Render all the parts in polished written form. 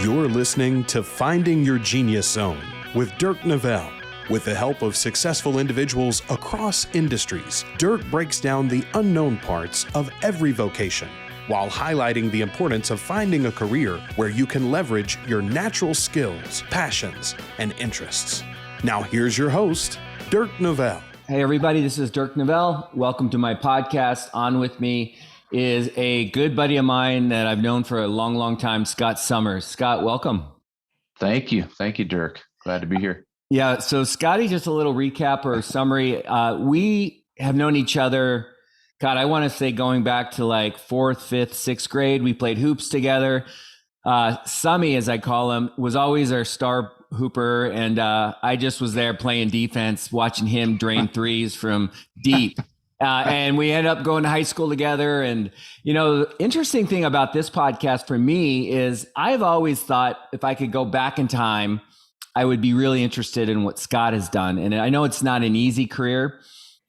You're listening to Finding Your Genius Zone with Dirk Nevelle. With the help of successful individuals across industries, Dirk breaks down the unknown parts of every vocation while highlighting the importance of finding a career where you can leverage your natural skills, passions, and interests. Now here's your host, Dirk Nevelle. Hey everybody, this is Dirk Nevelle. Welcome to my podcast. On with me is a good buddy of mine that I've known for a long, long time, Scott Summers. Scott, welcome. Thank you. Thank you, Dirk. Glad to be here. Yeah. So Scotty, just a little recap or summary. We have known each other, God, I want to say going back to like 4th, 5th, 6th grade. We played hoops together. Summy, as I call him, was always our star hooper. And I just was there playing defense, watching him drain threes from deep. And we ended up going to high school together. And, you know, the interesting thing about this podcast for me is I've always thought if I could go back in time, I would be really interested in what Scott has done. And I know it's not an easy career,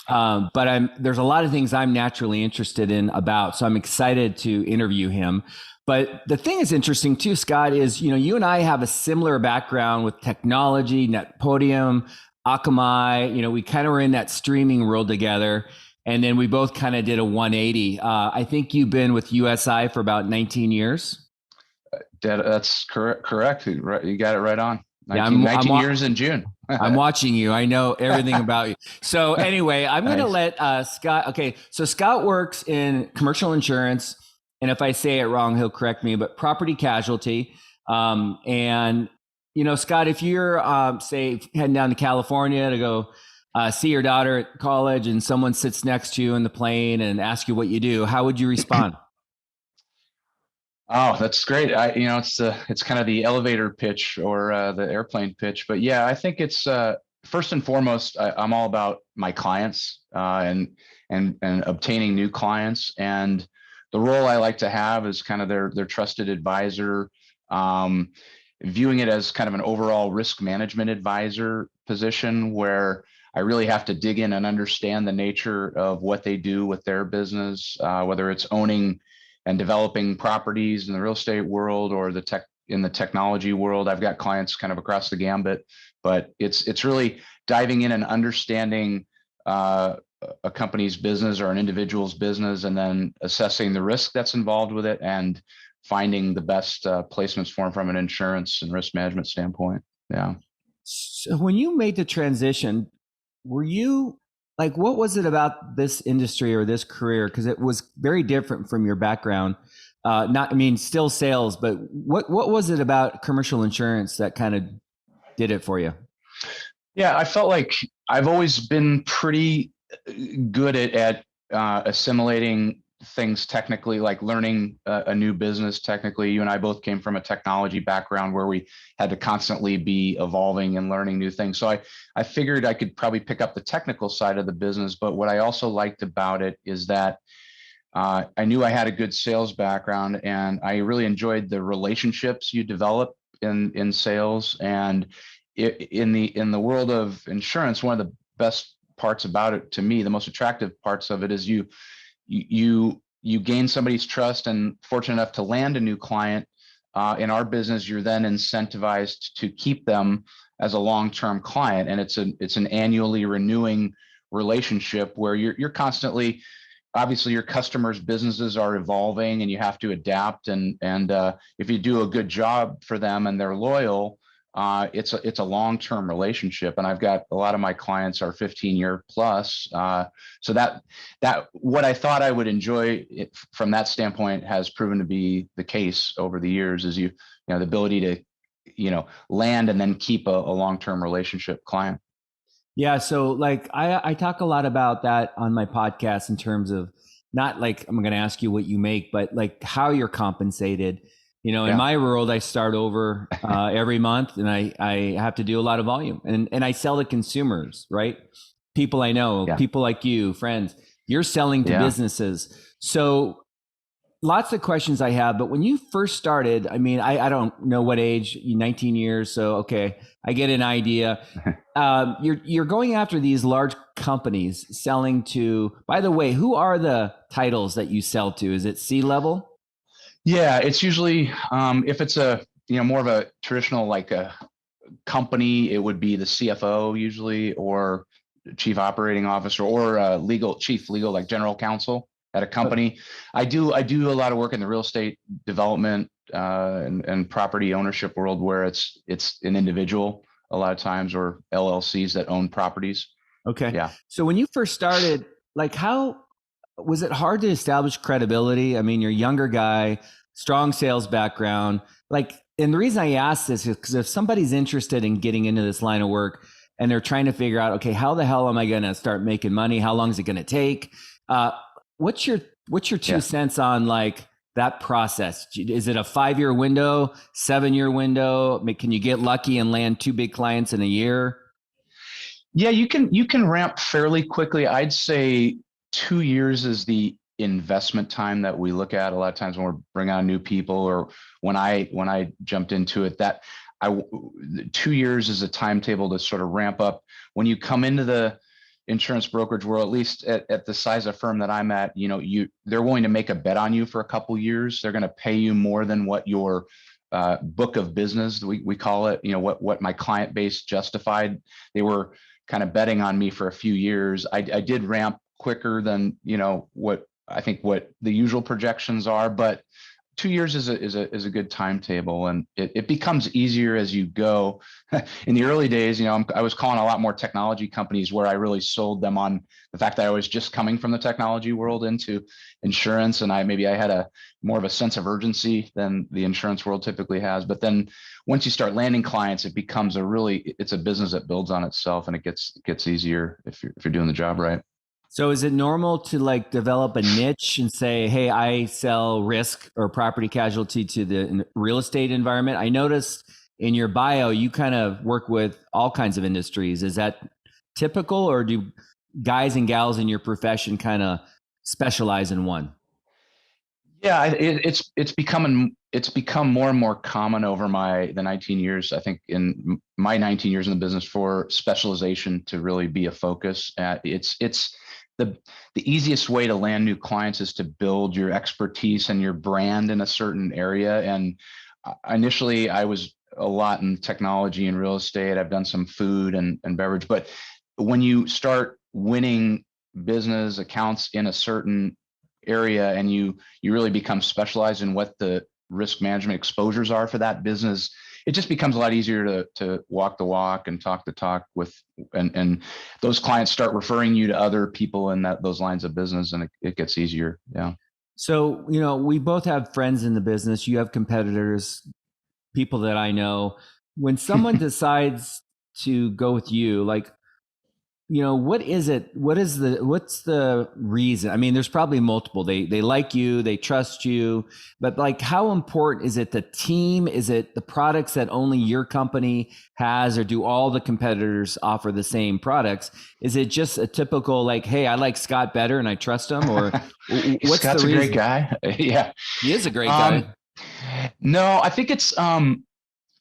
but there's a lot of things I'm naturally interested in about. So I'm excited to interview him. But the thing is interesting too, Scott, is, you know, you and I have a similar background with technology, Netpodium, Akamai. You know, we kind of were in that streaming world together. And then we both kind of did a 180. I think you've been with USI for about 19 years. That's correct. You got it right on. 19 years in June. I'm watching you. I know everything about you. So anyway, I'm going to let Scott. Okay. So Scott works in commercial insurance. And if I say it wrong, he'll correct me, but property casualty. And, you know, Scott, if you're, say, heading down to California to go see your daughter at college and someone sits next to you in the plane and asks you what you do, how would you respond? Oh, that's great. It's kind of the elevator pitch or the airplane pitch. But yeah, I think it's first and foremost, I'm all about my clients and obtaining new clients. And the role I like to have is kind of their trusted advisor, viewing it as kind of an overall risk management advisor position where I really have to dig in and understand the nature of what they do with their business, whether it's owning and developing properties in the real estate world or in the technology world. I've got clients kind of across the gambit, but it's really diving in and understanding a company's business or an individual's business, and then assessing the risk that's involved with it and finding the best placements for them from an insurance and risk management standpoint. Yeah. So when you made the transition, were you like, what was it about this industry or this career? Because it was very different from your background. Still sales, but what was it about commercial insurance that kind of did it for you? Yeah, I felt like I've always been pretty good at assimilating things technically, like learning a new business technically. You and I both came from a technology background where we had to constantly be evolving and learning new things. So I figured I could probably pick up the technical side of the business. But what I also liked about it is that I knew I had a good sales background, and I really enjoyed the relationships you develop in sales. And in the world of insurance, one of the best parts about it, to me, the most attractive parts of it, is you gain somebody's trust, and fortunate enough to land a new client. In our business, you're then incentivized to keep them as a long-term client, and it's an annually renewing relationship where you're constantly, obviously your customers' businesses are evolving and you have to adapt, and if you do a good job for them and they're loyal, it's a long-term relationship. And I've got a lot of my clients are 15-year plus. So that what I thought I would enjoy from that standpoint has proven to be the case over the years, is the ability to, land and then keep a long-term relationship client. Yeah. So like I talk a lot about that on my podcast in terms of not like I'm going to ask you what you make, but like how you're compensated. You know, in my world, I start over every month, and I have to do a lot of volume, and I sell to consumers, right? People I know, people like you, friends. You're selling to businesses. So lots of questions I have, but when you first started, I mean, I don't know what age, 19 years. So, okay, I get an idea. You're going after these large companies selling to, by the way, who are the titles that you sell to? Is it C-level? Yeah, it's usually, if it's a more of a traditional, like a company, it would be the CFO usually, or chief operating officer, or chief legal, like general counsel at a company. I do a lot of work in the real estate development and property ownership world, where it's an individual a lot of times, or LLCs that own properties. Okay. Yeah. So when you first started, like, how was it hard to establish credibility? I mean, you're a younger guy, strong sales background. Like, and the reason I ask this is because if somebody's interested in getting into this line of work and they're trying to figure out, okay, how the hell am I going to start making money? How long is it going to take? What's your 2 cents on like that process? Is it a 5-year window, 7-year window? Can you get lucky and land 2 big clients in a year? Yeah, you can ramp fairly quickly. I'd say 2 years is the investment time that we look at a lot of times when we're bringing on new people, or when I jumped into it. 2 years is a timetable to sort of ramp up. When you come into the insurance brokerage world, at least at the size of firm that I'm at, they're willing to make a bet on you for a couple years. They're going to pay you more than what your book of business, we call it, what my client base justified. They were kind of betting on me for a few years. I did ramp quicker than what the usual projections are, but 2 years is a good timetable, and it becomes easier as you go. In the early days, I was calling a lot more technology companies, where I really sold them on the fact that I was just coming from the technology world into insurance, and I had a more of a sense of urgency than the insurance world typically has. But then once you start landing clients, it becomes it's a business that builds on itself, and it gets easier if you're doing the job right. So is it normal to like develop a niche and say, hey, I sell risk or property casualty to the real estate environment? I noticed in your bio, you kind of work with all kinds of industries. Is that typical, or do guys and gals in your profession kind of specialize in one? Yeah, it's become more and more common over the 19 years. I think in my 19 years in the business, for specialization to really be a focus. It's the easiest way to land new clients is to build your expertise and your brand in a certain area. And initially, I was a lot in technology and real estate. I've done some food and beverage, but when you start winning business accounts in a certain area, and you really become specialized in what the risk management exposures are for that business, it just becomes a lot easier to walk the walk and talk the talk with, and those clients start referring you to other people in those lines of business, and it gets easier. Yeah. So, we both have friends in the business. You have competitors, people that I know. When someone decides to go with you, like, what is it? What's the reason? I mean, there's probably multiple. They like you, they trust you, but like, how important is it the team? Is it the products that only your company has, or do all the competitors offer the same products? Is it just a typical like, hey, I like Scott better and I trust him, or what's Scott's the reason? a great guy. Yeah. He is a great guy. No, I think it's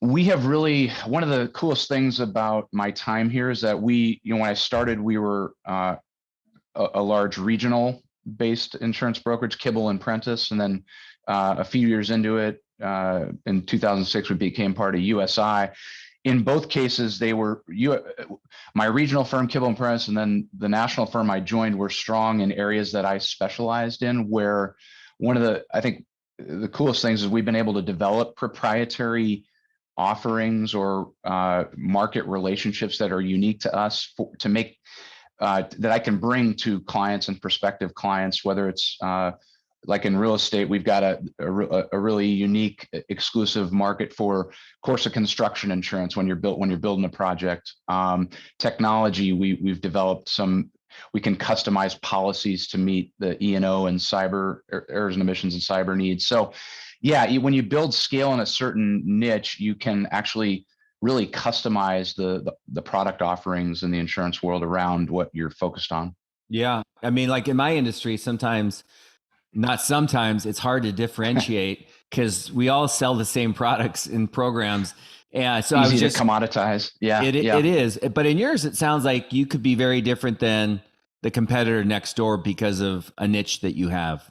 we have really, one of the coolest things about my time here is that when I started, we were a large regional based insurance brokerage, Kibble and Prentice. And then a few years into it, in 2006, we became part of USI. In both cases, they were my regional firm, Kibble and Prentice, and then the national firm I joined were strong in areas that I specialized in, where I think the coolest things is we've been able to develop proprietary offerings or market relationships that are unique to us to make that I can bring to clients and prospective clients, whether it's like in real estate, we've got a really unique exclusive market for course of construction insurance when you're building a project. Technology, we've developed we can customize policies to meet the E&O and cyber errors and omissions and cyber needs. So yeah, when you build scale in a certain niche, you can actually really customize the product offerings in the insurance world around what you're focused on. Yeah. I mean, like in my industry, it's hard to differentiate because we all sell the same products and programs. And so easy to commoditize. Yeah, it is. But in yours, it sounds like you could be very different than the competitor next door because of a niche that you have.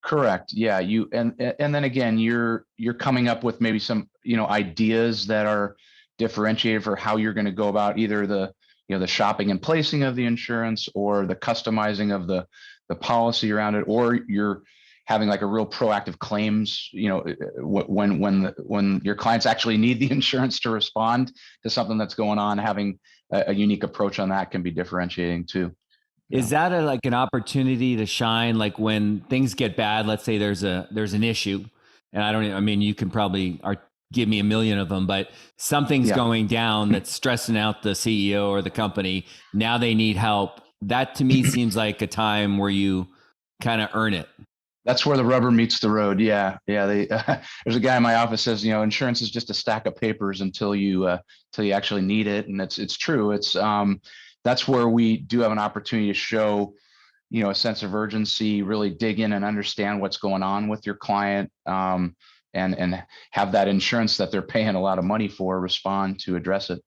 Correct. Yeah. And then again, you're coming up with maybe some, ideas that are differentiated for how you're going to go about either the shopping and placing of the insurance or the customizing of the policy around it, or you're having like a real proactive claims, when your clients actually need the insurance to respond to something that's going on, having a unique approach on that can be differentiating too. Is that like an opportunity to shine? Like when things get bad, let's say there's an issue, and I mean, you can probably give me a million of them, but something's going down that's stressing out the CEO or the company. Now they need help. That to me seems like a time where you kind of earn it. That's where the rubber meets the road. Yeah. They, there's a guy in my office says, insurance is just a stack of papers until you actually need it. And it's true. That's where we do have an opportunity to show, a sense of urgency, really dig in and understand what's going on with your client, and have that insurance that they're paying a lot of money for respond to address it.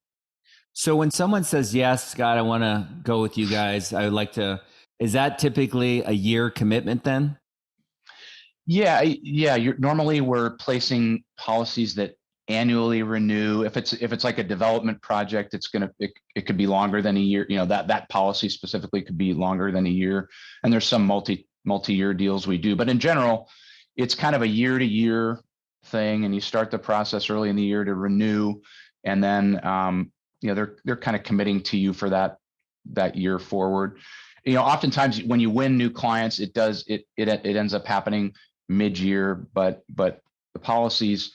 So when someone says, yes, Scott, I want to go with you guys, I would like to, is that typically a year commitment then? Yeah. Normally we're placing policies that annually renew. If it's like a development project, it could be longer than a year. That policy specifically could be longer than a year. And there's some multi-year deals we do, but in general, it's kind of a year to year thing. And you start the process early in the year to renew, and then they're kind of committing to you for that year forward. Oftentimes when you win new clients, it ends up happening mid-year, but the policies,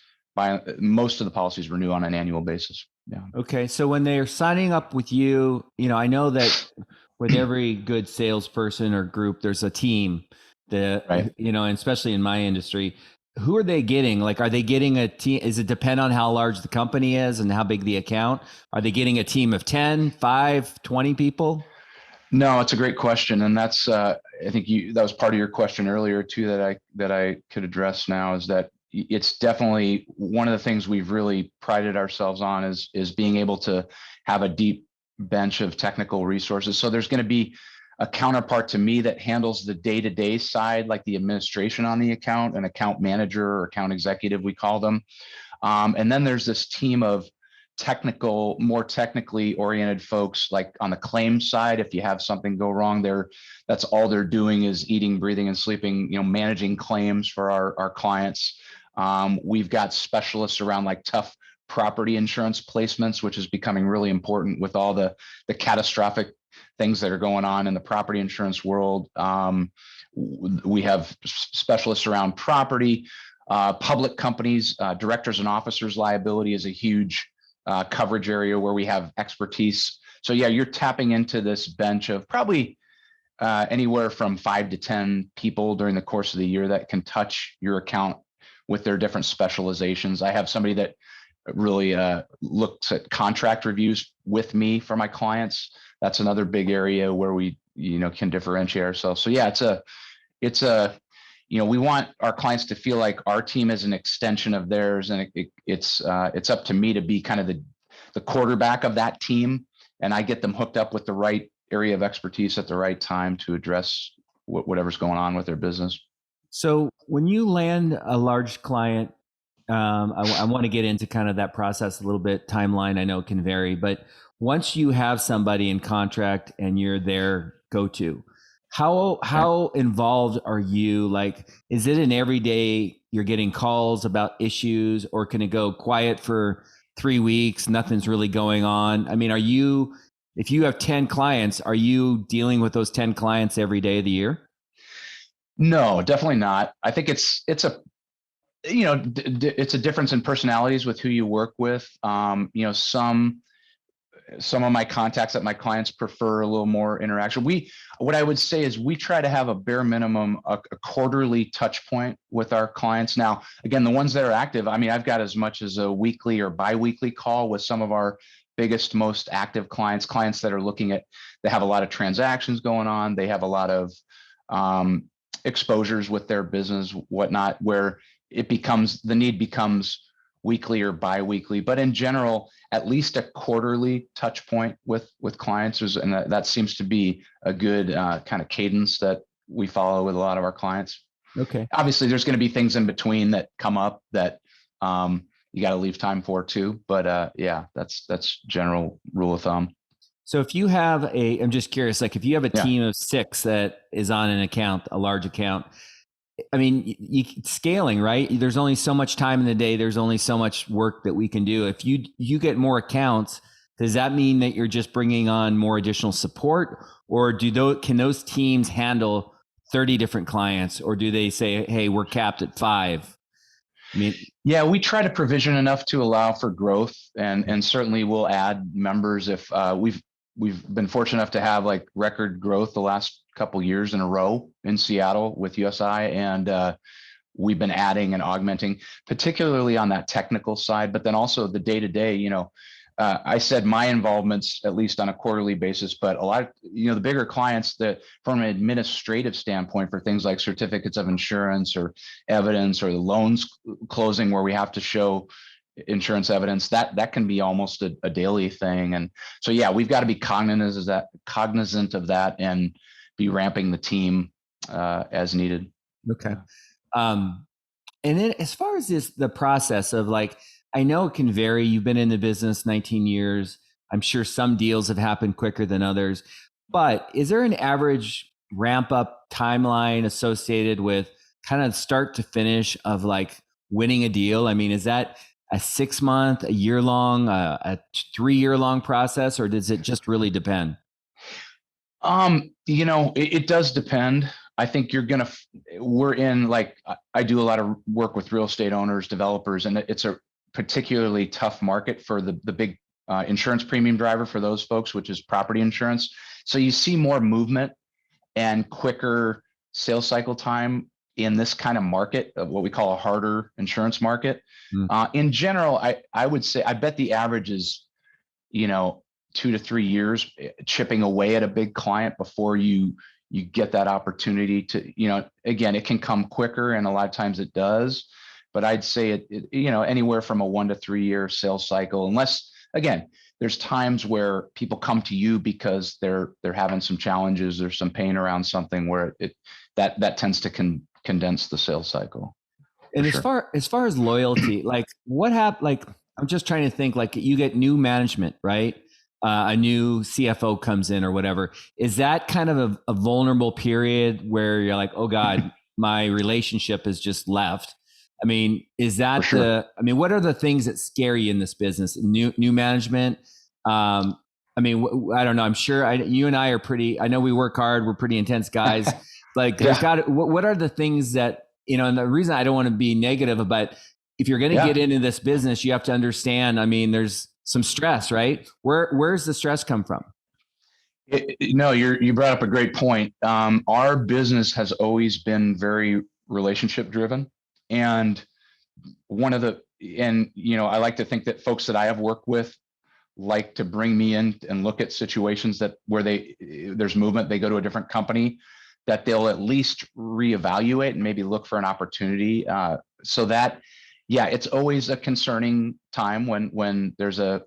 most of the policies renew on an annual basis. Yeah. Okay. So when they're signing up with you, I know that with every good salesperson or group, there's a team that, right. And especially in my industry, who are they getting? Like, are they getting a team? Is it depend on how large the company is and how big the account? Are they getting a team of 10, 5, 20 people? No, it's a great question. And that's, I think that was part of your question earlier too, that I could address now, is that it's definitely one of the things we've really prided ourselves on is being able to have a deep bench of technical resources. So there's going to be a counterpart to me that handles the day-to-day side, like the administration on the account, an account manager or account executive, we call them. And then there's this team of more technically oriented folks, like on the claims side. If you have something go wrong there, that's all they're doing is eating, breathing, and sleeping, managing claims for our clients. We've got specialists around like tough property insurance placements, which is becoming really important with all the catastrophic things that are going on in the property insurance world. We have specialists around property, public companies, directors and officers liability is a huge coverage area where we have expertise. So yeah, you're tapping into this bench of probably anywhere from 5 to 10 people during the course of the year that can touch your account with their different specializations. I have somebody that really looks at contract reviews with me for my clients. That's another big area where we can differentiate ourselves. So yeah, it's a we want our clients to feel like our team is an extension of theirs, and it's up to me to be kind of the quarterback of that team, and I get them hooked up with the right area of expertise at the right time to address whatever's going on with their business. So when you land a large client, I want to get into kind of that process a little bit. Timeline, I know it can vary, but once you have somebody in contract and you're their go-to, how involved are you? Like, is it an everyday you're getting calls about issues, or can it go quiet for 3 weeks? Nothing's really going on. I mean, if you have 10 clients, are you dealing with those 10 clients every day of the year? No, definitely not. I think it's a difference in personalities with who you work with. Some of my contacts that my clients prefer a little more interaction. What I would say is we try to have a bare minimum, a quarterly touch point with our clients. Now, again, the ones that are active, I mean, I've got as much as a weekly or biweekly call with some of our biggest, most active clients that are they have a lot of transactions going on. They have a lot of exposures with their business, whatnot, where the need becomes weekly or biweekly, but in general, at least a quarterly touch point with clients. And that seems to be a good kind of cadence that we follow with a lot of our clients. Okay. Obviously, there's going to be things in between that come up that you got to leave time for too. But yeah, that's general rule of thumb. So if you have I'm just curious, like if you have a Yeah. team of 6 that is on an account, a large account, I mean, scaling, right? There's only so much time in the day. There's only so much work that we can do. If you get more accounts, does that mean that you're just bringing on more additional support, or can those teams handle 30 different clients, or do they say, hey, we're capped at 5? I mean, Yeah, we try to provision enough to allow for growth, and certainly we'll add members if we've been fortunate enough to have like record growth the last couple years in a row in Seattle with USI, and we've been adding and augmenting, particularly on that technical side, but then also the day to day. I said my involvements at least on a quarterly basis, but a lot of, the bigger clients that from an administrative standpoint for things like certificates of insurance or evidence or the loans closing where we have to show insurance evidence, that can be almost a daily thing. And so, yeah, we've got to be cognizant of that and be ramping the team as needed. okay. And then as far as the process of like, I know it can vary. You've been in the business 19 years. I'm sure some deals have happened quicker than others, but is there an average ramp up timeline associated with kind of start to finish of like winning a deal? I mean, is that a 6-month, a year long, a 3-year long process, or does it just really depend? It does depend. I think we're in, like, I do a lot of work with real estate owners, developers, and it's a particularly tough market for the big insurance premium driver for those folks, which is property insurance. So you see more movement and quicker sales cycle time in this kind of market, of what we call a harder insurance market. In general, I would say, I bet the average is, 2 to 3 years chipping away at a big client before you get that opportunity to, again, it can come quicker, and a lot of times it does, but I'd say it anywhere from a 1 to 3 year sales cycle, unless, again, there's times where people come to you because they're having some challenges or some pain around something where that tends to condense the sales cycle. And as far as loyalty, like what happened, like, I'm just trying to think, like you get new management, right? A new CFO comes in or whatever. Is that kind of a vulnerable period where you're like, oh God, my relationship has just left? I mean, is that what are the things that scare you in this business? New management. I don't know. I'm sure you and I are I know we work hard. We're pretty intense guys. Like what are the things that, and the reason I don't want to be negative about, if you're going to get into this business, you have to understand, I mean, there's some stress, right? Where's the stress come from? You brought up a great point. Our business has always been very relationship driven. And I like to think that folks that I have worked with like to bring me in and look at situations where there's movement, they go to a different company, that they'll at least reevaluate and maybe look for an opportunity. So that, it's always a concerning time when there's a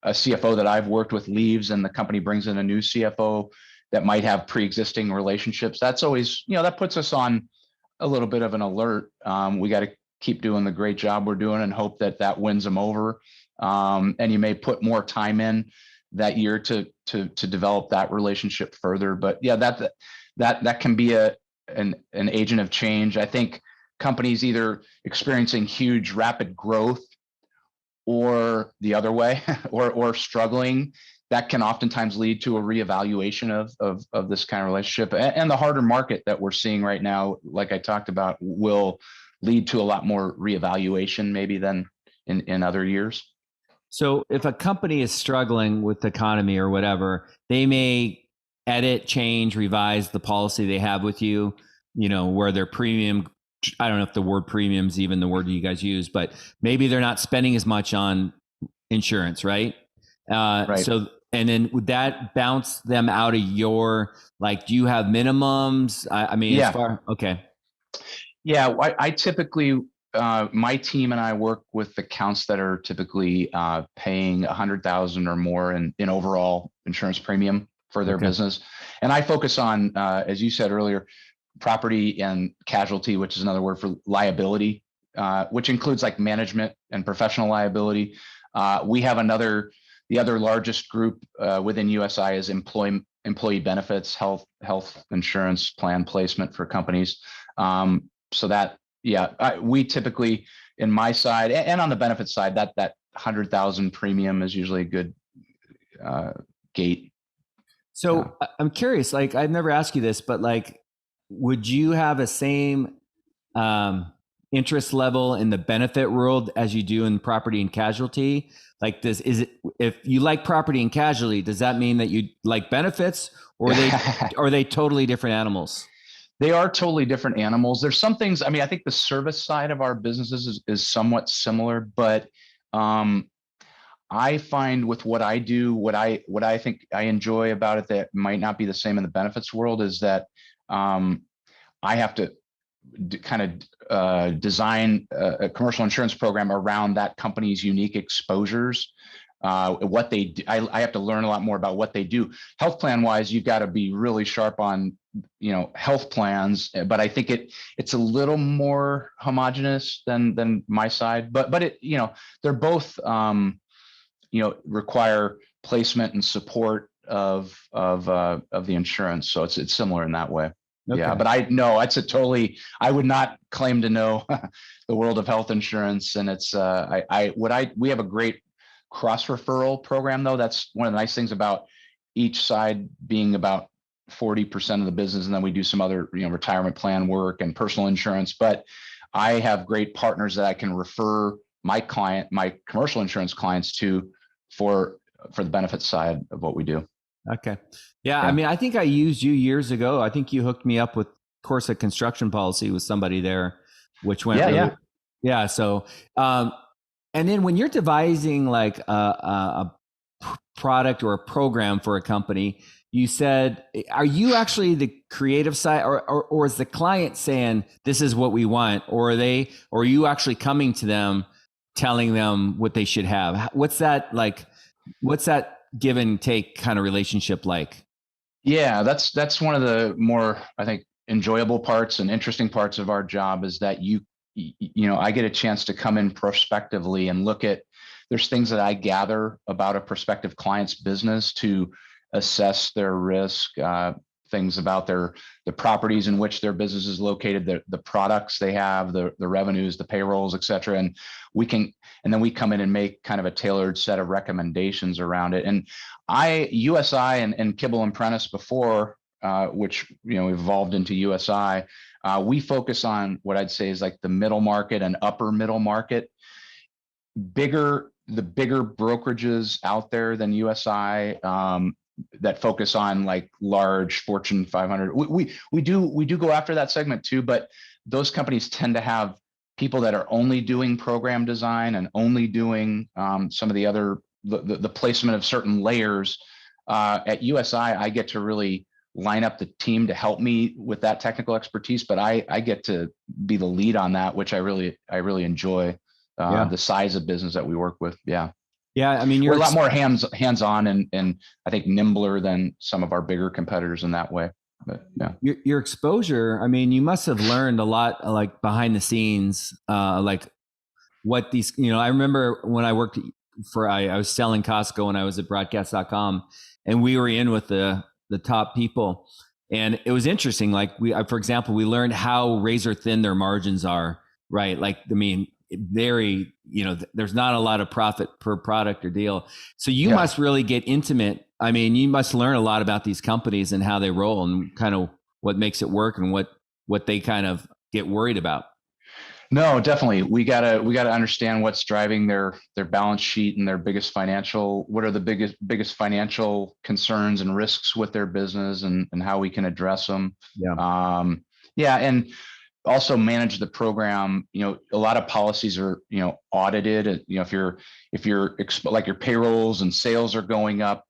CFO that I've worked with leaves and the company brings in a new CFO that might have pre-existing relationships. That's always, that puts us on a little bit of an alert. We got to keep doing the great job we're doing and hope that wins them over. And you may put more time in that year to develop that relationship further. But that can be an agent of change. I think companies either experiencing huge rapid growth or the other way, or struggling, that can oftentimes lead to a reevaluation of this kind of relationship. And the harder market that we're seeing right now, like I talked about, will lead to a lot more reevaluation maybe than in other years. So if a company is struggling with the economy or whatever, they may edit, change, revise the policy they have with you, where their premium, I don't know if the word premium is even the word you guys use, but maybe they're not spending as much on insurance, right? Right. So, and then would that bounce them out of your, like, do you have minimums? Okay. Yeah, I typically, my team and I work with accounts that are typically paying $100,000 or more in overall insurance premium for their business. And I focus on, as you said earlier, property and casualty, which is another word for liability, which includes like management and professional liability. We have the other largest group within USI is employee benefits, health insurance plan placement for companies. So that, we typically, in my side and on the benefit side, that 100,000 premium is usually a good gate. So I'm curious, like, I've never asked you this, but like, would you have a same interest level in the benefit world as you do in property and casualty? Like, if you like property and casualty, does that mean that you like benefits, or are they totally different animals? They are totally different animals. There's some things, I mean, I think the service side of our businesses is somewhat similar, but I find with what I do, what I think I enjoy about it that might not be the same in the benefits world is that I have to kind of design a commercial insurance program around that company's unique exposures. What they do, I have to learn a lot more about what they do. Health plan wise, you've got to be really sharp on, health plans, but I think it's a little more homogenous than my side, but it, they're both, require placement and support of the insurance. So it's similar in that way. Okay. Yeah, but I would not claim to know the world of health insurance. And it's, we have a great cross referral program though. That's one of the nice things about each side being about 40% of the business. And then we do some other, retirement plan work and personal insurance, but I have great partners that I can refer my commercial insurance clients to for the benefit side of what we do. Okay. Yeah. I mean, I think I used you years ago. I think you hooked me up with course of construction policy with somebody there, which went. Yeah. So, and then when you're devising like a product or a program for a company, you said, are you actually the creative side or is the client saying, this is what we want? Or are you actually coming to them, telling them what they should have? What's that give and take kind of relationship like? Yeah, that's one of the more, I think, enjoyable parts and interesting parts of our job is that I get a chance to come in prospectively and look at, there's things that I gather about a prospective client's business to assess their risk, things about the properties in which their business is located, the products they have, the revenues, the payrolls, et cetera. And then we come in and make kind of a tailored set of recommendations around it. And USI and Kibble and Prentice before, which, evolved into USI, we focus on what I'd say is like the middle market and upper middle market, the bigger brokerages out there than USI, that focus on like large Fortune 500. We do go after that segment too, but those companies tend to have people that are only doing program design and only doing some of the other the placement of certain layers. At USI, I get to really line up the team to help me with that technical expertise, but I get to be the lead on that, which I really enjoy. The size of business that we work with. Yeah. Yeah. I mean, we're a lot more hands-on and I think nimbler than some of our bigger competitors in that way. But yeah. Your exposure, I mean, you must have learned a lot like behind the scenes, like what these, I remember when I worked I was selling Costco when I was at broadcast.com and we were in with the top people. And it was interesting. Like for example, we learned how razor thin their margins are, right? Like, I mean, very, there's not a lot of profit per product or deal. So you must really get intimate. I mean, you must learn a lot about these companies and how they roll and kind of what makes it work and what they kind of get worried about. No, definitely. We gotta understand what's driving their balance sheet and their what are the biggest financial concerns and risks with their business and how we can address them. Yeah. And also manage the program. A lot of policies are, audited. If you're like your payrolls and sales are going up,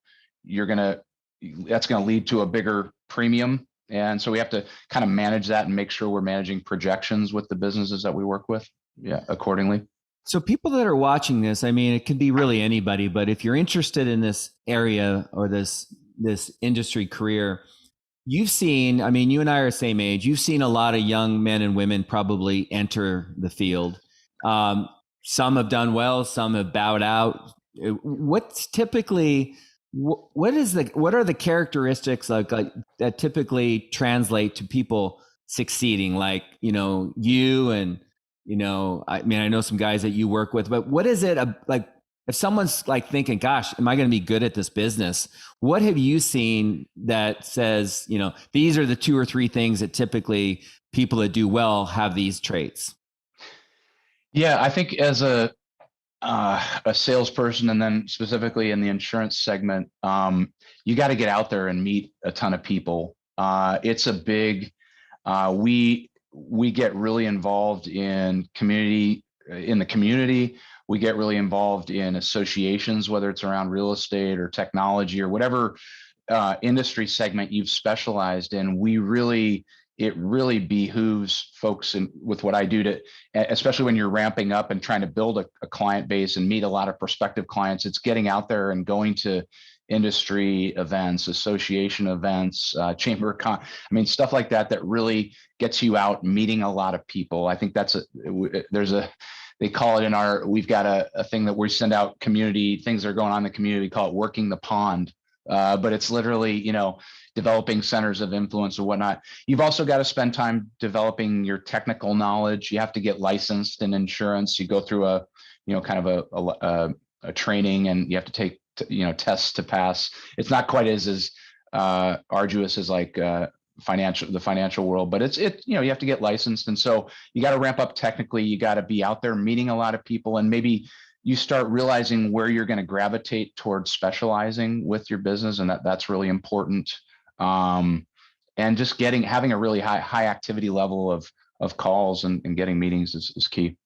that's going to lead to a bigger premium. And so we have to kind of manage that and make sure we're managing projections with the businesses that we work with. Yeah, accordingly. So people that are watching this, I mean, it could be really anybody, but if you're interested in this area or this industry career, you've seen, I mean, you and I are the same age. You've seen a lot of young men and women probably enter the field. Um, some have done well, some have bowed out. What's typically, what are the characteristics like that typically translate to people succeeding? Like, you and, I mean, I know some guys that you work with, but what is it like if someone's like thinking, gosh, am I going to be good at this business? What have you seen that says, these are the two or three things that typically people that do well have these traits? Yeah, I think as a salesperson, and then specifically in the insurance segment, you got to get out there and meet a ton of people. It's a big. We get really involved in the community. We get really involved in associations, whether it's around real estate or technology or whatever industry segment you've specialized in. It really behooves folks with what I do to, especially when you're ramping up and trying to build a client base and meet a lot of prospective clients, it's getting out there and going to industry events, association events, stuff like that, that really gets you out meeting a lot of people. I think they call it we've got a thing that we send out community things that are going on in the community, call it working the pond. But it's literally, developing centers of influence or whatnot. You've also got to spend time developing your technical knowledge. You have to get licensed in insurance. You go through kind of a training, and you have to take, tests to pass. It's not quite as arduous as like the financial world, but you have to get licensed. And so you got to ramp up technically. You got to be out there meeting a lot of people, and maybe you start realizing where you're going to gravitate towards specializing with your business. And that's really important. And just having a really high activity level of calls and getting meetings is key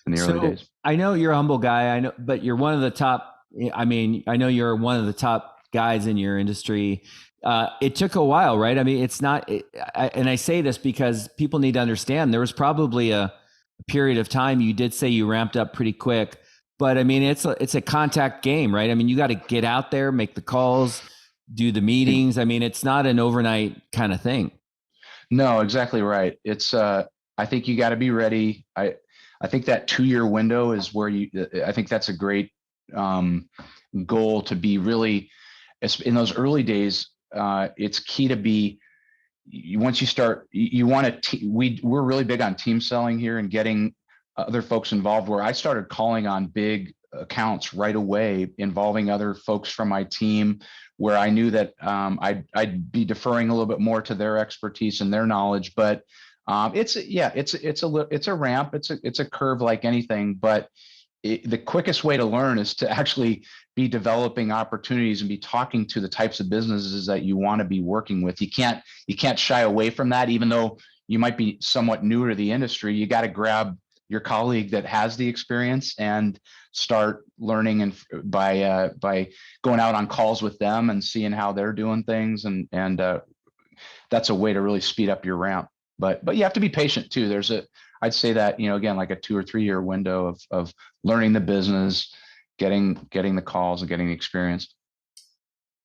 in the early days. I know you're a humble guy. I know, but you're one of the top. I mean, I know you're one of the top guys in your industry. It took a while, right? I mean, it's not, and I say this because people need to understand there was probably a period of time you did say you ramped up pretty quick, but I mean, it's a contact game, right? I mean, you got to get out there, make the calls, do the meetings. I mean, it's not an overnight kind of thing. No, exactly right. It's I think you got to be ready. I think that 2-year window is where I think that's a great goal to be really in those early days. It's key to be, once you start, you want to, we're really big on team selling here and getting other folks involved, where I started calling on big accounts right away, involving other folks from my team, where I knew that I'd be deferring a little bit more to their expertise and their knowledge. But it's a ramp. It's a curve like anything, but the quickest way to learn is to actually be developing opportunities and be talking to the types of businesses that you want to be working with. You can't shy away from that, even though you might be somewhat newer to the industry. You got to grab your colleague that has the experience and start learning, and by going out on calls with them and seeing how they're doing things, and that's a way to really speed up your ramp. But you have to be patient too. I'd say that, again, like a 2 or 3 year window of learning the business, getting the calls and getting the experience.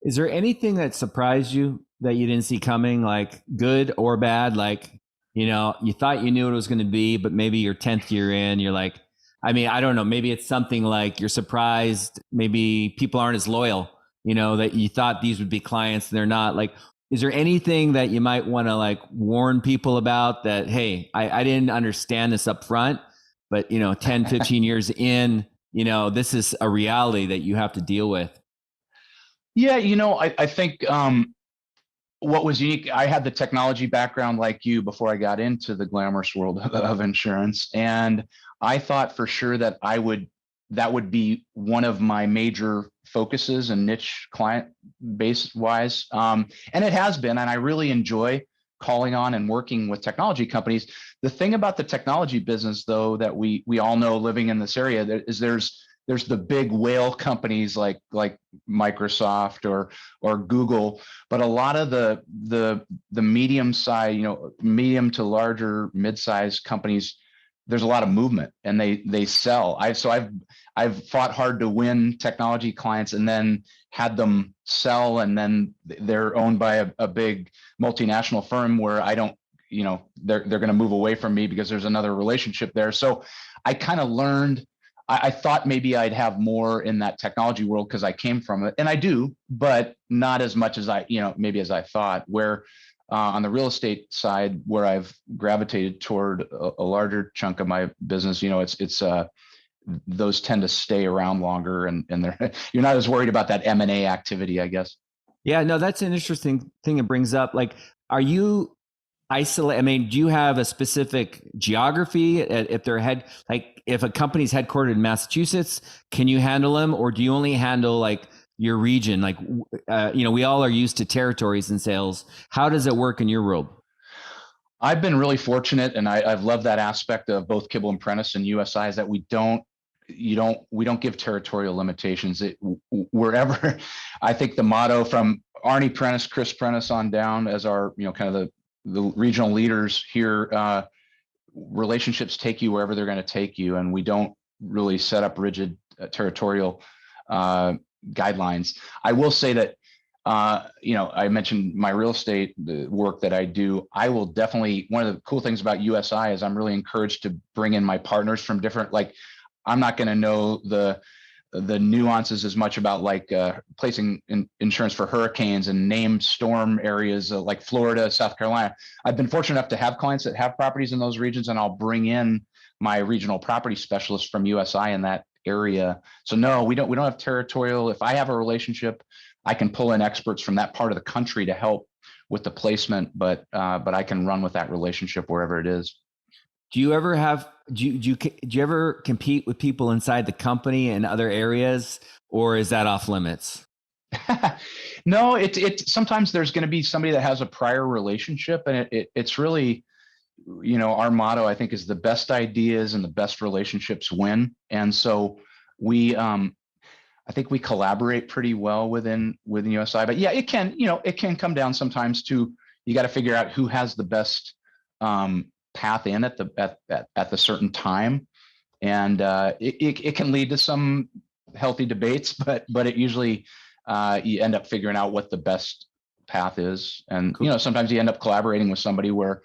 Is there anything that surprised you that you didn't see coming, like good or bad? Like, you thought you knew what it was going to be, but maybe your 10th year in, you're like, I mean, I don't know, maybe it's something like you're surprised, maybe people aren't as loyal, that you thought these would be clients and they're not. Like, is there anything that you might want to like warn people about that, hey, I didn't understand this up front, but 10, 15 years in, this is a reality that you have to deal with? Yeah, I think what was unique, I had the technology background like you before I got into the glamorous world of insurance. And I thought for sure that that would be one of my major focuses and niche client base wise. And it has been, and I really enjoy calling on and working with technology companies. The thing about the technology business, though, that we all know living in this area, is there's the big whale companies like Microsoft or Google, but a lot of the medium size, medium to larger mid-sized companies, there's a lot of movement, and they sell. I've fought hard to win technology clients, and then had them sell, and then they're owned by a big multinational firm where I don't, they're going to move away from me because there's another relationship there. So I kind of learned. I thought maybe I'd have more in that technology world because I came from it, and I do, but not as much as maybe as I thought. Where on the real estate side, where I've gravitated toward a larger chunk of my business, it's those tend to stay around longer, and they're you're not as worried about that M&A activity, I guess. Yeah, no, that's an interesting thing it brings up. Like, are you isolate? I mean, do you have a specific geography? If they're if a company's headquartered in Massachusetts, can you handle them, or do you only handle like your region? Like, we all are used to territories in sales. How does it work in your world? I've been really fortunate, and I've loved that aspect of both Kibble and Prentice and USI, is that we don't give territorial limitations. Wherever, I think the motto from Arnie Prentice, Chris Prentice on down as our, kind of the regional leaders here, relationships take you wherever they're going to take you. And we don't really set up rigid territorial guidelines. I will say that, I mentioned my real estate, the work that I do. I will definitely, one of the cool things about USI is I'm really encouraged to bring in my partners from different, like, I'm not going to know the nuances as much about placing insurance for hurricanes and named storm areas like Florida, South Carolina. I've been fortunate enough to have clients that have properties in those regions, and I'll bring in my regional property specialist from USI in that area. So no, we don't have territorial. If I have a relationship, I can pull in experts from that part of the country to help with the placement, but I can run with that relationship wherever it is. Do you ever compete with people inside the company in other areas, or is that off limits? No, it sometimes there's going to be somebody that has a prior relationship, and it's really, our motto, I think, is the best ideas and the best relationships win. And so I think we collaborate pretty well within USI, but yeah, it can come down sometimes to, you got to figure out who has the best path in at the certain time, and it can lead to some healthy debates, but it usually you end up figuring out what the best path is, and cool. Sometimes you end up collaborating with somebody where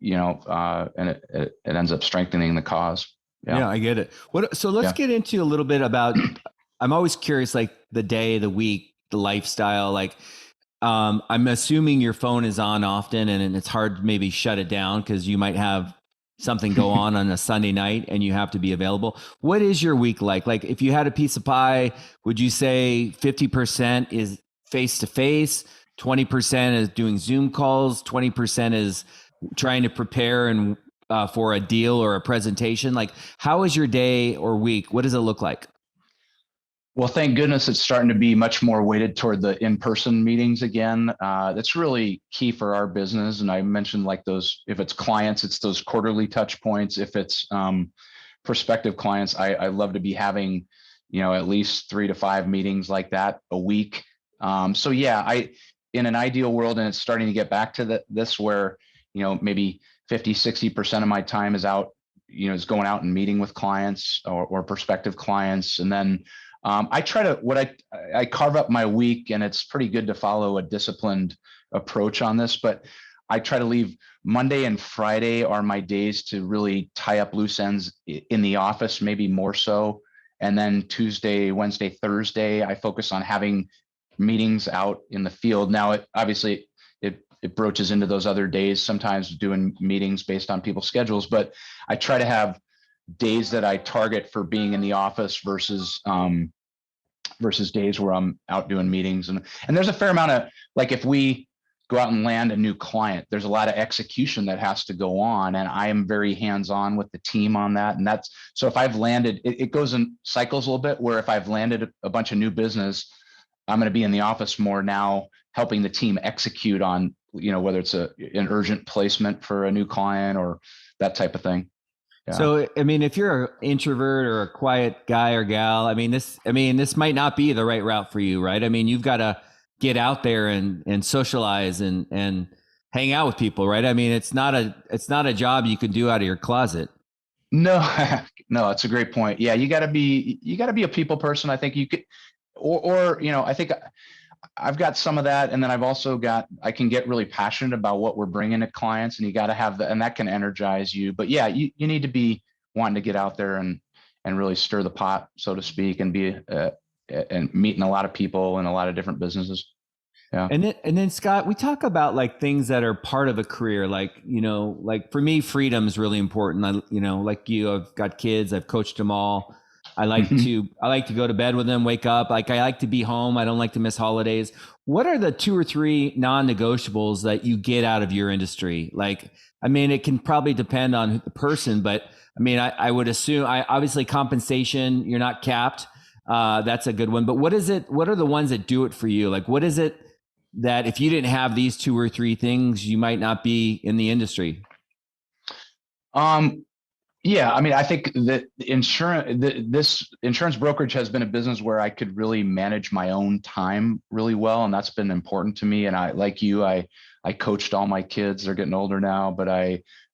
and it ends up strengthening the cause. Yeah, I get it. So let's get into a little bit about. I'm always curious, like the day, the week, the lifestyle, like. I'm assuming your phone is on often, and it's hard to maybe shut it down because you might have something go on a Sunday night and you have to be available. What is your week like? Like, if you had a piece of pie, would you say 50% is face-to-face, 20% is doing Zoom calls, 20% is trying to prepare and for a deal or a presentation? Like, how is your day or week? What does it look like? Well, thank goodness it's starting to be much more weighted toward the in-person meetings again. That's really key for our business. And I mentioned like those, if it's clients, it's those quarterly touch points. If it's prospective clients, I love to be having, at least 3 to 5 meetings like that a week. So yeah, in an ideal world, and it's starting to get back to this where, maybe 50, 60% of my time is out, is going out and meeting with clients or prospective clients. And then I try to, I carve up my week, and it's pretty good to follow a disciplined approach on this, but I try to leave Monday and Friday are my days to really tie up loose ends in the office, maybe more so. And then Tuesday, Wednesday, Thursday, I focus on having meetings out in the field. Now, obviously it broaches into those other days, sometimes doing meetings based on people's schedules, but I try to have days that I target for being in the office versus days where I'm out doing meetings. And there's a fair amount of, like, if we go out and land a new client, there's a lot of execution that has to go on. And I am very hands-on with the team on that. And so if I've landed, it goes in cycles a little bit, where if I've landed a bunch of new business, I'm going to be in the office more now, helping the team execute on, whether it's an urgent placement for a new client or that type of thing. Yeah. So, I mean, if you're an introvert or a quiet guy or gal, this might not be the right route for you, right? I mean, you've got to get out there and socialize and hang out with people, right? I mean, it's not a job you can do out of your closet. No, no, it's a great point. Yeah, you got to be a people person. I think you could, I think I've got some of that. And then I can get really passionate about what we're bringing to clients, and you got to have and that can energize you. But yeah, you need to be wanting to get out there and really stir the pot, so to speak, and and meeting a lot of people in a lot of different businesses. Yeah. And then Scott, we talk about like things that are part of a career. Like, like for me, freedom is really important. Like you, I've got kids, I've coached them all. I like to go to bed with them, wake up. Like I like to be home. I don't like to miss holidays. What are the 2 or 3 non-negotiables that you get out of your industry? Like, I mean, it can probably depend on the person, but I mean, I would assume obviously compensation, you're not capped. That's a good one. But what is it? What are the ones that do it for you? Like, what is it that if you didn't have these 2 or 3 things, you might not be in the industry? Um, Yeah, I mean, I think that this insurance brokerage has been a business where I could really manage my own time really well, and that's been important to me. And like you, I coached all my kids. They're getting older now, but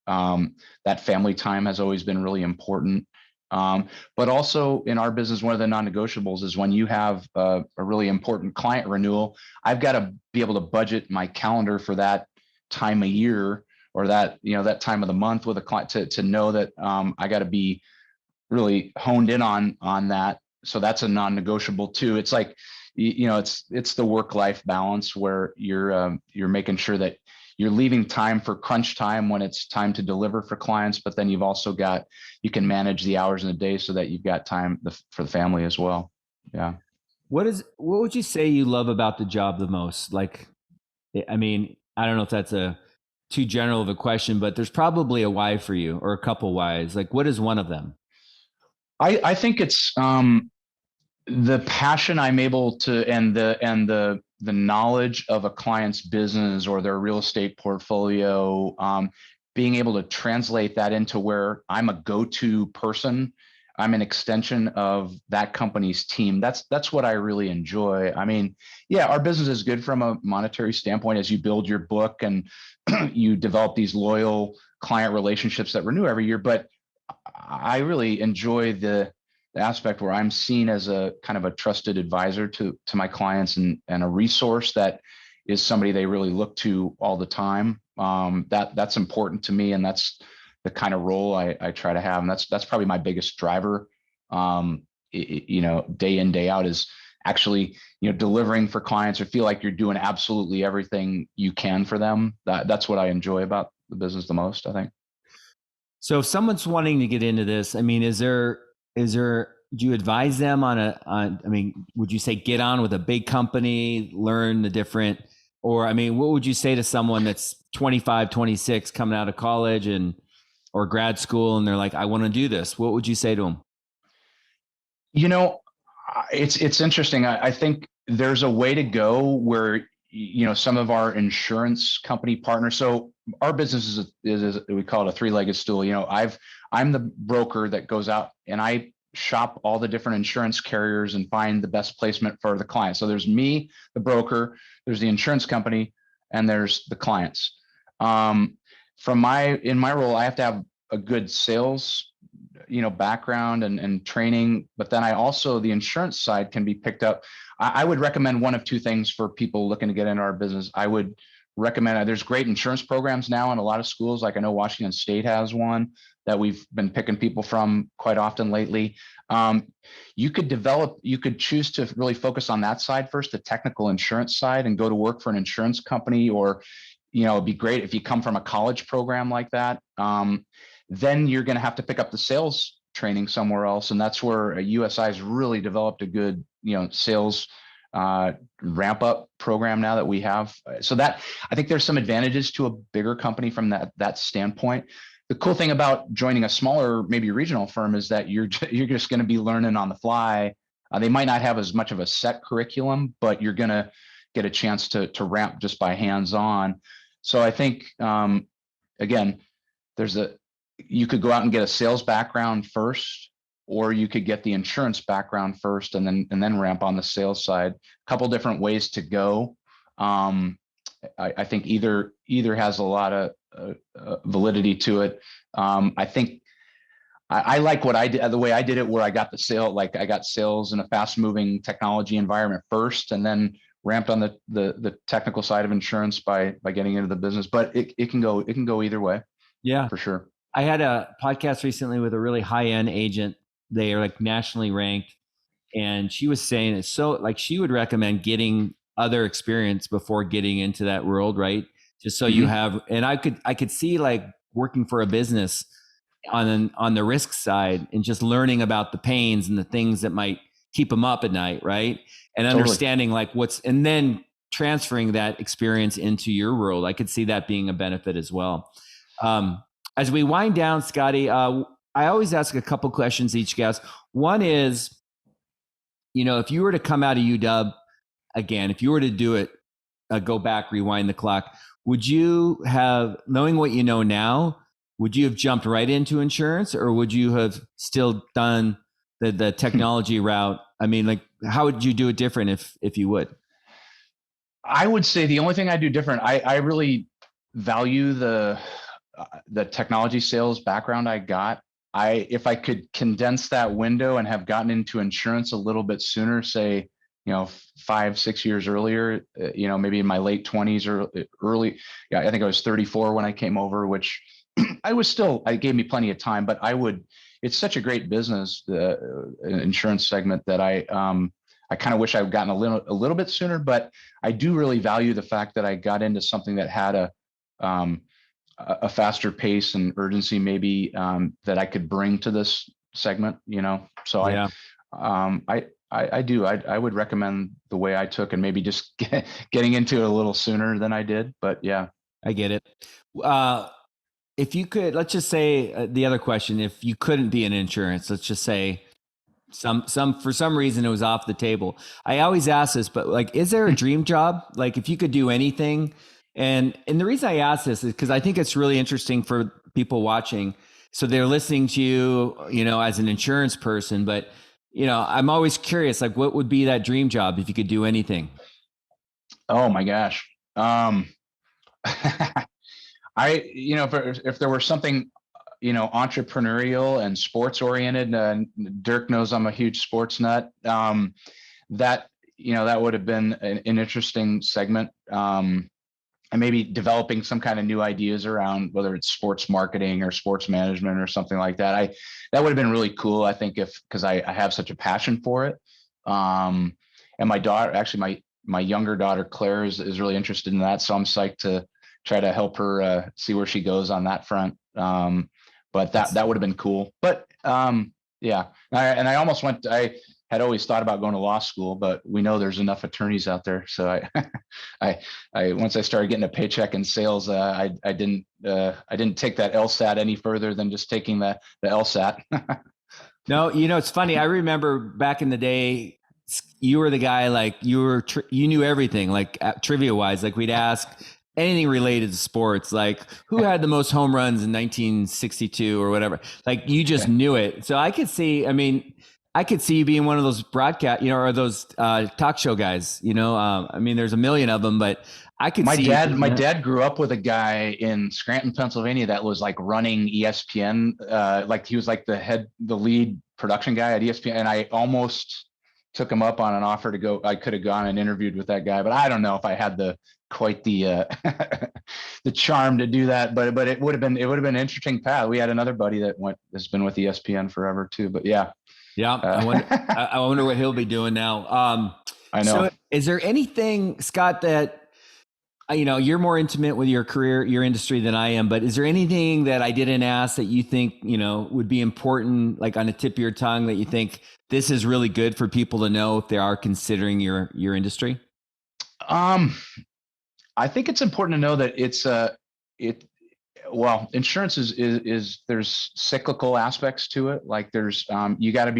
that family time has always been really important. But also in our business, one of the non-negotiables is when you have a really important client renewal, I've got to be able to budget my calendar for that time of year, or that time of the month with a client, to know that I got to be really honed in on that. So that's a non-negotiable too. It's like, it's the work-life balance where you're making sure that you're leaving time for crunch time when it's time to deliver for clients, but then you can manage the hours in the day so that you've got time for the family as well. Yeah. What would you say you love about the job the most? Like, I mean, I don't know if that's a too general of a question, but there's probably a why for you, or a couple whys. Like, what is one of them? I think it's the passion I'm able to, and the knowledge of a client's business or their real estate portfolio, being able to translate that into where I'm a go-to person. I'm an extension of that company's team. That's what I really enjoy. I mean, yeah, our business is good from a monetary standpoint as you build your book and you develop these loyal client relationships that renew every year. But I really enjoy the aspect where I'm seen as a kind of a trusted advisor to my clients, and a resource that is somebody they really look to all the time. That's important to me, and that's the kind of role I try to have, and that's probably my biggest driver. Day in, day out, is actually delivering for clients, or feel like you're doing absolutely everything you can for them. That's what I enjoy about the business the most, I think. So if someone's wanting to get into this, I mean, do you advise them I mean, would you say get on with a big company, learn the different, or, I mean, what would you say to someone that's 25, 26 coming out of college or grad school, and they're like, I want to do this? What would you say to them? You know, it's interesting. I think there's a way to go where some of our insurance company partners. So our business is we call it a three-legged stool. I'm the broker that goes out and I shop all the different insurance carriers and find the best placement for the client. So there's me, the broker, there's the insurance company, and there's the clients. In my role, I have to have a good sales background and training, but then the insurance side can be picked up. I would recommend one of two things for people looking to get into our business. I would recommend, there's great insurance programs now in a lot of schools. Like I know Washington State has one that we've been picking people from quite often lately. You could choose to really focus on that side first, the technical insurance side, and go to work for an insurance company, or it'd be great if you come from a college program like that. Then you're going to have to pick up the sales training somewhere else. And that's where USI has really developed a good, sales ramp up program now that we have. So that, I think there's some advantages to a bigger company from that standpoint. The cool thing about joining a smaller, maybe regional firm, is that you're just going to be learning on the fly. They might not have as much of a set curriculum, but you're going to get a chance to ramp just by hands-on. So I think, again, you could go out and get a sales background first, or you could get the insurance background first and then ramp on the sales side. A couple different ways to go. I think either has a lot of validity to it. I think I like what I did, the way I did it, where I got the sale, like I got sales in a fast moving technology environment first, and then ramped on the technical side of insurance by getting into the business. But it can go either way Yeah. for sure. I had a podcast recently with a really high end agent. They are like nationally ranked. And she was saying it's so like she would recommend getting other experience before getting into that world, right? Just so you have, and I could see like working for a business on the risk side and just learning about the pains and the things that might keep them up at night, right? And understanding like and then transferring that experience into your world. I could see that being a benefit as well. As we wind down, Scotty, I always ask a couple questions each guest. One is, if you were to come out of UW again, if you were to do it, go back, rewind the clock, would you have, knowing what you know now, would you have jumped right into insurance, or would you have still done the technology route? I mean, like, how would you do it different if you would? I would say the only thing I do different, I really value the technology sales background I got. If I could condense that window and have gotten into insurance a little bit sooner, say, 5-6 years earlier, maybe in my late 20s or early, I think I was 34 when I came over, which it gave me plenty of time, but it's such a great business, the insurance segment, that I kind of wish I'd gotten a little bit sooner, but I do really value the fact that I got into something that had a faster pace and urgency, maybe, that I could bring to this segment, So yeah. I would recommend the way I took, and maybe just getting into it a little sooner than I did. But yeah, I get it. If you could, let's just say the other question, if you couldn't be in insurance, let's just say for some reason it was off the table. I always ask this, but like, is there a dream job? Like, if you could do anything? And the reason I ask this is because I think it's really interesting for people watching. So they're listening to you, as an insurance person, but I'm always curious, like, what would be that dream job if you could do anything? Oh my gosh. If there were something, entrepreneurial and sports oriented, Dirk knows I'm a huge sports nut. That would have been an interesting segment. And maybe developing some kind of new ideas around whether it's sports marketing or sports management or something like that. That would have been really cool, I think, because I have such a passion for it. And my daughter, actually my younger daughter, Claire, is really interested in that. So I'm psyched to try to help her see where she goes on that front. But that would have been cool. But yeah, I had always thought about going to law school, but we know there's enough attorneys out there. So I once I started getting a paycheck in sales, I didn't take that LSAT any further than just taking the LSAT. No, it's funny. I remember back in the day, you were the guy, like you knew everything, like trivia wise, like we'd ask anything related to sports, like who had the most home runs in 1962 or whatever. Like you just knew it. So I could see you being one of those broadcast, or those talk show guys, there's a million of them, but I could see my dad grew up with a guy in Scranton, Pennsylvania that was like running ESPN. Like he was like the lead production guy at ESPN. And I almost took him up on an offer to go. I could have gone and interviewed with that guy, but I don't know if I had the charm to do that, but it would have been an interesting path. We had another buddy that's been with ESPN forever too, but yeah. Yeah. I wonder what he'll be doing now. I know. So is there anything, Scott, that, you're more intimate with your career, your industry than I am, but is there anything that I didn't ask that you think, would be important, like on the tip of your tongue, that you think this is really good for people to know if they are considering your industry? I think it's important to know that insurance is there's cyclical aspects to it. Like there's, you gotta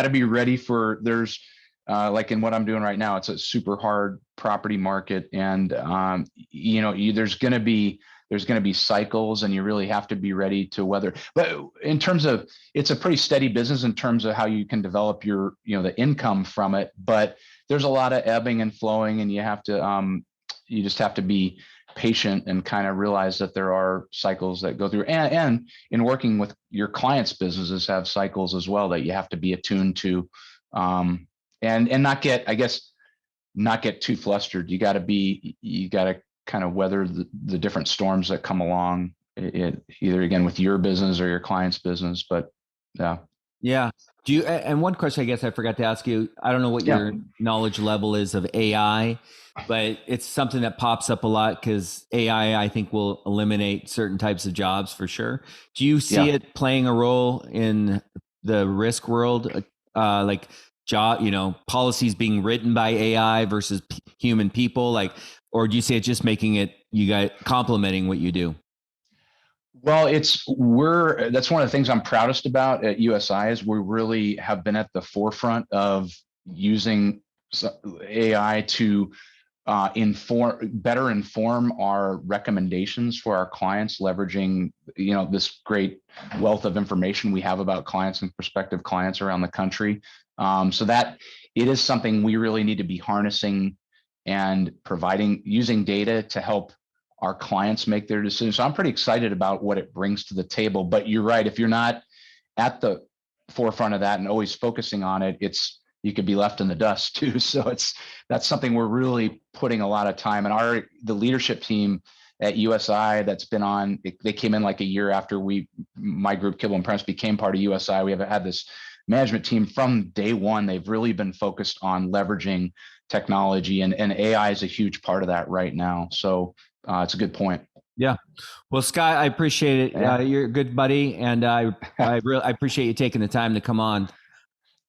be ready for, there's, like in what I'm doing right now, it's a super hard property market. And, there's going to be cycles, and you really have to be ready to weather. But in terms of, it's a pretty steady business in terms of how you can develop your, the income from it. But there's a lot of ebbing and flowing, and you just have to be patient and kind of realize that there are cycles that go through, and in working with your clients' businesses have cycles as well that you have to be attuned to, and not get, I guess, not get too flustered. You got to kind of weather the different storms that come along, either again with your business or your client's business. But yeah. Do you, and one question I guess I forgot to ask you, I don't know what your knowledge level is of AI, but it's something that pops up a lot because AI, I think, will eliminate certain types of jobs for sure. Do you see it playing a role in the risk world? Like policies being written by AI versus human people, like, or do you see it just making it, you guys complementing what you do? Well, that's one of the things I'm proudest about at USI is we really have been at the forefront of using AI to better inform our recommendations for our clients, leveraging this great wealth of information we have about clients and prospective clients around the country. So that it is something we really need to be harnessing and using data to help our clients make their decisions. So I'm pretty excited about what it brings to the table. But you're right, if you're not at the forefront of that and always focusing on it, you could be left in the dust too. So that's something we're really putting a lot of time. And the leadership team at USI that's been on, they came in like a year after my group, Kibble and Prince, became part of USI. We have had this management team from day one. They've really been focused on leveraging technology, and AI is a huge part of that right now. So it's a good point. Yeah. Well, Scott, I appreciate it. Yeah. You're a good buddy, and I appreciate you taking the time to come on.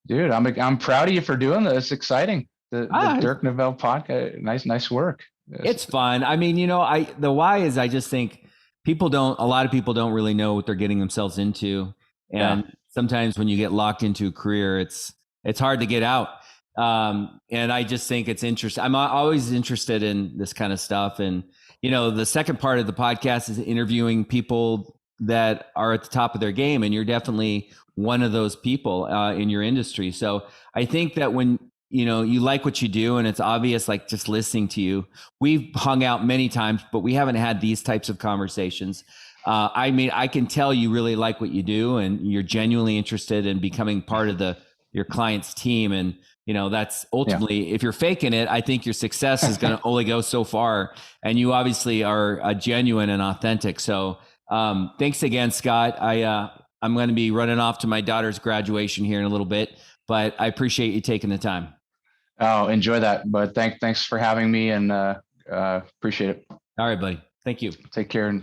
Dude, I'm proud of you for doing this. It's exciting. The Dirk Nevelle podcast. Nice work. It's fun. I mean, the why is I just think a lot of people don't really know what they're getting themselves into. And sometimes when you get locked into a career, it's hard to get out. And I just think it's interesting. I'm always interested in this kind of stuff. And, the second part of the podcast is interviewing people that are at the top of their game. And you're definitely one of those people in your industry. So I think that when, you like what you do and it's obvious, like just listening to you, we've hung out many times, but we haven't had these types of conversations. I mean, I can tell you really like what you do and you're genuinely interested in becoming part of your client's team. And, that's ultimately, if you're faking it, I think your success is going to only go so far. And you obviously are genuine and authentic. So thanks again, Scott. I'm going to be running off to my daughter's graduation here in a little bit, but I appreciate you taking the time. Oh, enjoy that. But thanks for having me, and appreciate it. All right, buddy. Thank you. Take care.